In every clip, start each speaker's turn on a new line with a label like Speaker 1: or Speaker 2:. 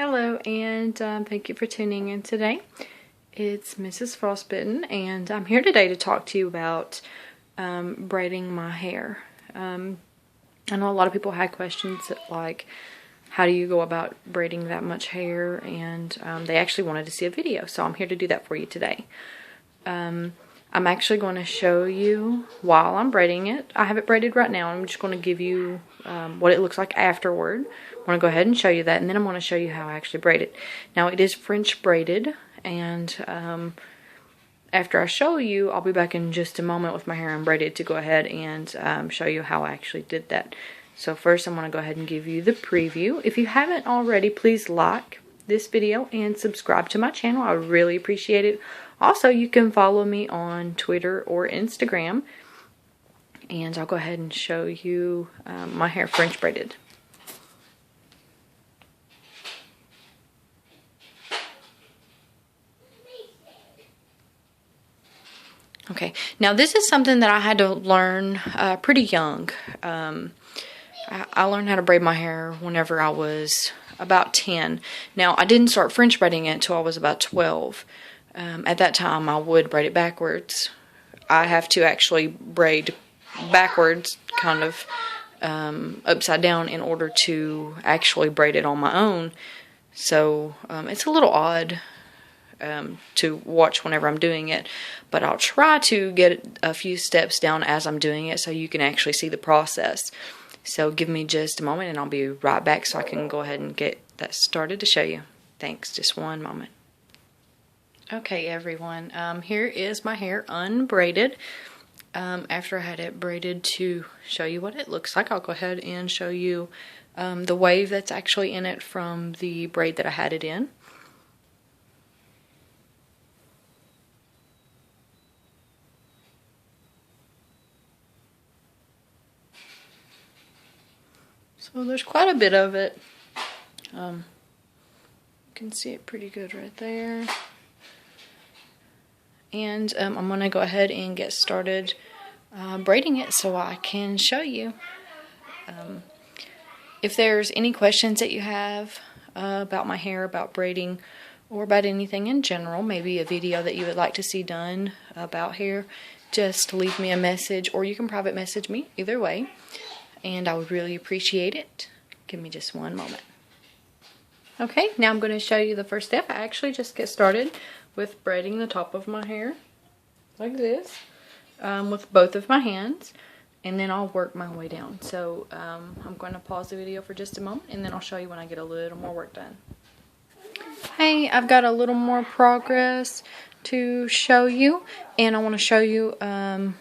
Speaker 1: Hello, and thank you for tuning in today. It's Mrs. Frostbitten, and I'm here today to talk to you about braiding my hair. I know a lot of people had questions like, how do you go about braiding that much hair? And they actually wanted to see a video, so I'm here to do that for you today. I'm actually going to show you while I'm braiding it. I have it braided right now. I'm just going to give you what it looks like afterward. I'm going to go ahead and show you that, and then I'm going to show you how I actually braid it. Now, it is French braided, and after I show you, I'll be back in just a moment with my hair unbraided to go ahead and show you how I actually did that. So first, I'm going to go ahead and give you the preview. If you haven't already, please like this video and subscribe to my channel. I would really appreciate it. Also, you can follow me on Twitter or Instagram, and I'll go ahead and show you my hair French braided. Okay, now this is something that I had to learn pretty young. I learned how to braid my hair whenever I was about 10. Now, I didn't start French braiding it until I was about 12. At that time, I would braid it backwards. I have to actually braid backwards, kind of upside down, in order to actually braid it on my own. So it's a little odd to watch whenever I'm doing it, but I'll try to get a few steps down as I'm doing it so you can actually see the process. So give me just a moment and I'll be right back so I can go ahead and get that started to show you. Thanks, just one moment. Okay, everyone, here is my hair unbraided. After I had it braided, to show you what it looks like, I'll go ahead and show you the wave that's actually in it from the braid that I had it in. So there's quite a bit of it. You can see it pretty good right there. And I'm going to go ahead and get started braiding it so I can show you. If there's any questions that you have about my hair, about braiding, or about anything in general, maybe a video that you would like to see done about hair, just leave me a message, or you can private message me, either way. And I would really appreciate it. Give me just one moment. Okay, now I'm going to show you the first step. I actually just get started with braiding the top of my hair like this with both of my hands, and then I'll work my way down. So I'm going to pause the video for just a moment, and then I'll show you when I get a little more work done. Hey, I've got a little more progress to show you, and I want to show you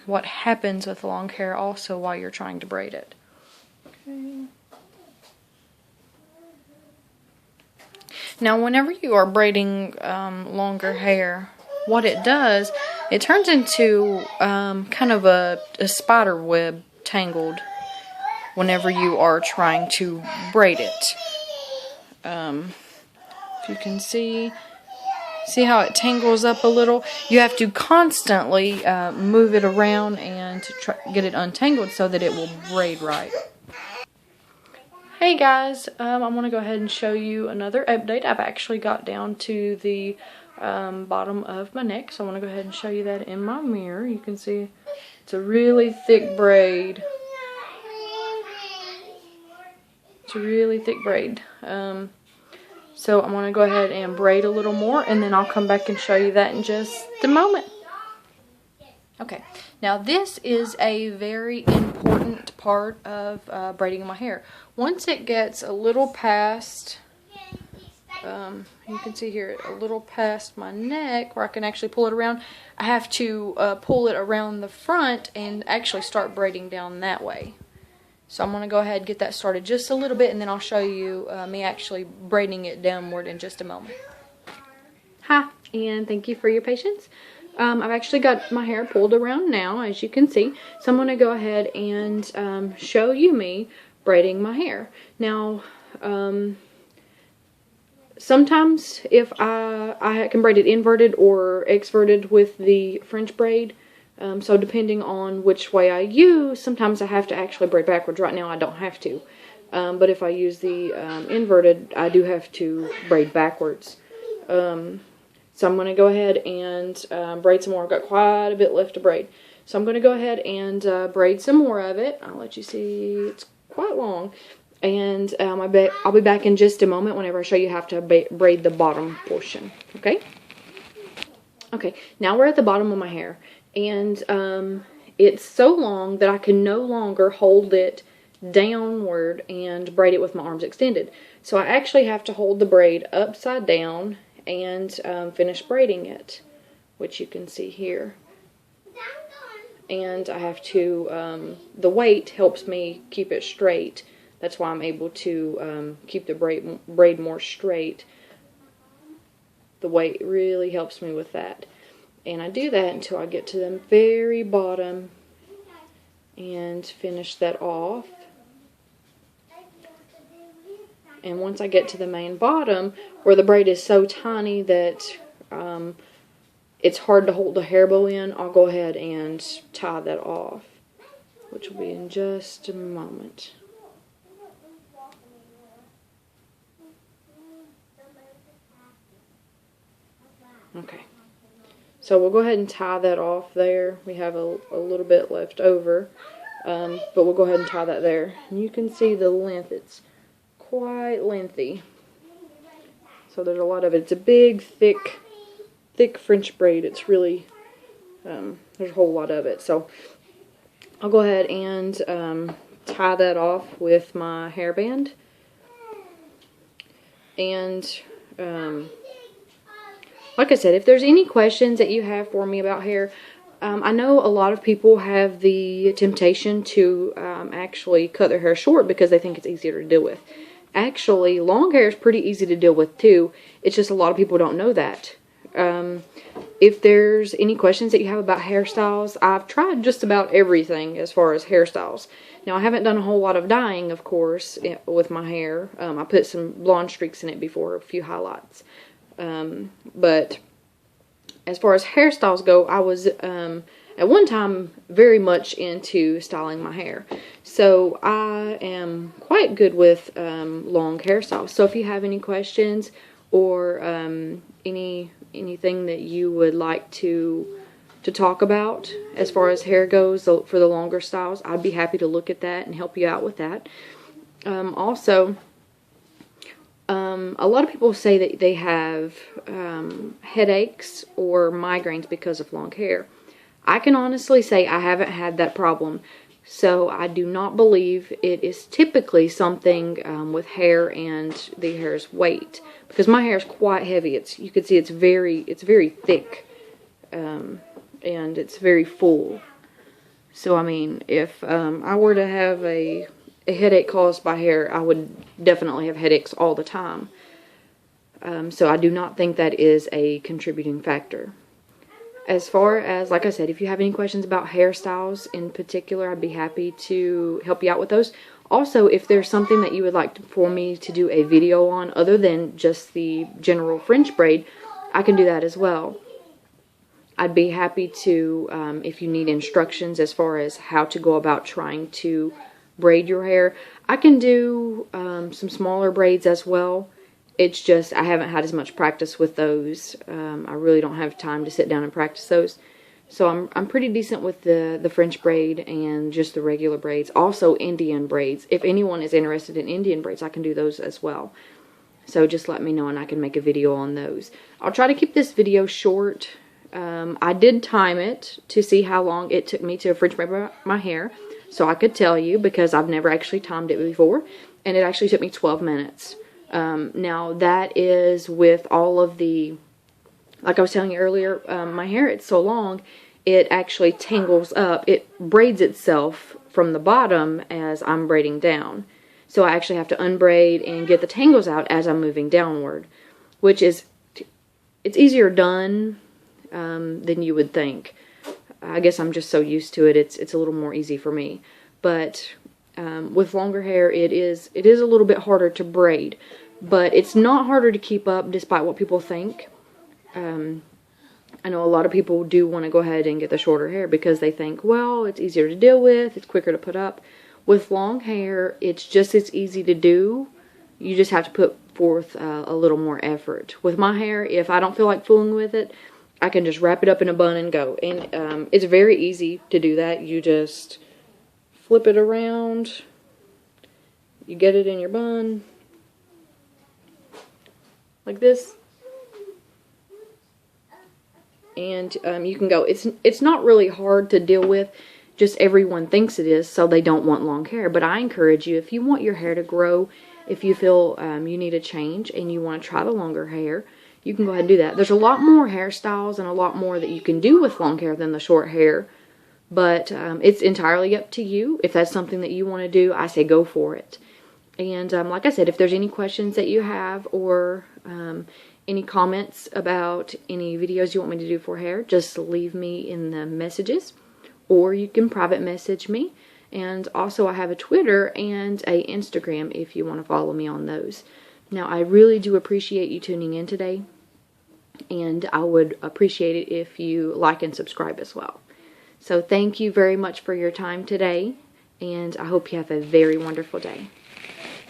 Speaker 1: what happens with long hair also while you're trying to braid it. Okay. Now, whenever you are braiding longer hair, what it does, it turns into kind of a spider web tangled whenever you are trying to braid it. If you can see how it tangles up a little? You have to constantly move it around and to try get it untangled so that it will braid right. Hey guys, I want to go ahead and show you another update. I've actually got down to the bottom of my neck, so I want to go ahead and show you that in my mirror. You can see it's a really thick braid. It's a really thick braid. So I'm going to go ahead and braid a little more, and then I'll come back and show you that in just a moment. Okay, now this is a very important part of braiding my hair. Once it gets a little past, you can see here, a little past my neck where I can actually pull it around, I have to pull it around the front and actually start braiding down that way. So I'm going to go ahead and get that started just a little bit, and then I'll show you me actually braiding it downward in just a moment. Hi, and thank you for your patience. I've actually got my hair pulled around now, as you can see. So I'm going to go ahead and show you me braiding my hair. Now, sometimes if I can braid it inverted or exverted with the French braid. So depending on which way I use, sometimes I have to actually braid backwards. Right now I don't have to. But if I use the inverted, I do have to braid backwards. So I'm going to go ahead and braid some more. I've got quite a bit left to braid. So I'm going to go ahead and braid some more of it. I'll let you see. It's quite long. And I'll be back in just a moment whenever I show you how to braid the bottom portion. Okay? Okay, now we're at the bottom of my hair. And it's so long that I can no longer hold it downward and braid it with my arms extended. So I actually have to hold the braid upside down and finish braiding it, which you can see here. And I have to, the weight helps me keep it straight. That's why I'm able to keep the braid more straight. The weight really helps me with that. And I do that until I get to the very bottom and finish that off. And once I get to the main bottom, where the braid is so tiny that it's hard to hold the hair bow in, I'll go ahead and tie that off, which will be in just a moment. Okay, so we'll go ahead and tie that off there. We have a little bit left over, but we'll go ahead and tie that there. And you can see the length, it's quite lengthy. So there's a lot of it. It's a big, thick French braid. It's really, there's a whole lot of it. So I'll go ahead and tie that off with my hairband. And like I said, if there's any questions that you have for me about hair, I know a lot of people have the temptation to actually cut their hair short because they think it's easier to deal with. Actually, long hair is pretty easy to deal with too. It's just a lot of people don't know that. If there's any questions that you have about hairstyles, I've tried just about everything as far as hairstyles. Now, I haven't done a whole lot of dyeing, of course, with my hair. I put some blonde streaks in it before, a few highlights. But as far as hairstyles go, I was at one time very much into styling my hair. So I am quite good with long hairstyles. So if you have any questions or anything that you would like to talk about as far as hair goes for the longer styles, I'd be happy to look at that and help you out with that. Also, a lot of people say that they have headaches or migraines because of long hair. I can honestly say I haven't had that problem, so I do not believe it is typically something with hair and the hair's weight, because my hair is quite heavy. You can see it's very thick, and it's very full. So I mean, if I were to have a headache caused by hair, I would definitely have headaches all the time. So I do not think that is a contributing factor. As far as, like I said, if you have any questions about hairstyles in particular, I'd be happy to help you out with those. Also, if there's something that you would like for me to do a video on other than just the general French braid, I can do that as well. I'd be happy to, if you need instructions as far as how to go about trying to braid your hair. I can do some smaller braids as well. It's just I haven't had as much practice with those. I really don't have time to sit down and practice those. So I'm pretty decent with the French braid and just the regular braids. Also Indian braids. If anyone is interested in Indian braids, I can do those as well. So just let me know and I can make a video on those. I'll try to keep this video short. I did time it to see how long it took me to French braid my hair. So I could tell you, because I've never actually timed it before. And it actually took me 12 minutes. Now that is with all of the, like I was telling you earlier, my hair, it's so long, it actually tangles up. It braids itself from the bottom as I'm braiding down. So I actually have to unbraid and get the tangles out as I'm moving downward, which is, it's easier done than you would think. I guess I'm just so used to it, it's a little more easy for me. But with longer hair, it is a little bit harder to braid, but it's not harder to keep up despite what people think. I know a lot of people do want to go ahead and get the shorter hair because they think, well, it's easier to deal with, it's quicker to put up. With long hair, it's just as easy to do. You just have to put forth a little more effort. With my hair, if I don't feel like fooling with it, I can just wrap it up in a bun and go. And it's very easy to do that. You just flip it around. You get it in your bun. Like this. And you can go. It's not really hard to deal with. Just everyone thinks it is, so they don't want long hair. But I encourage you, if you want your hair to grow, if you feel you need a change and you want to try the longer hair, you can go ahead and do that. There's a lot more hairstyles and a lot more that you can do with long hair than the short hair. But it's entirely up to you. If that's something that you want to do, I say go for it. And like I said, if there's any questions that you have or any comments about any videos you want me to do for hair, just leave me in the messages. Or you can private message me. And also I have a Twitter and a Instagram if you want to follow me on those. Now I really do appreciate you tuning in today. And I would appreciate it if you like and subscribe as well. So thank you very much for your time today. And I hope you have a very wonderful day.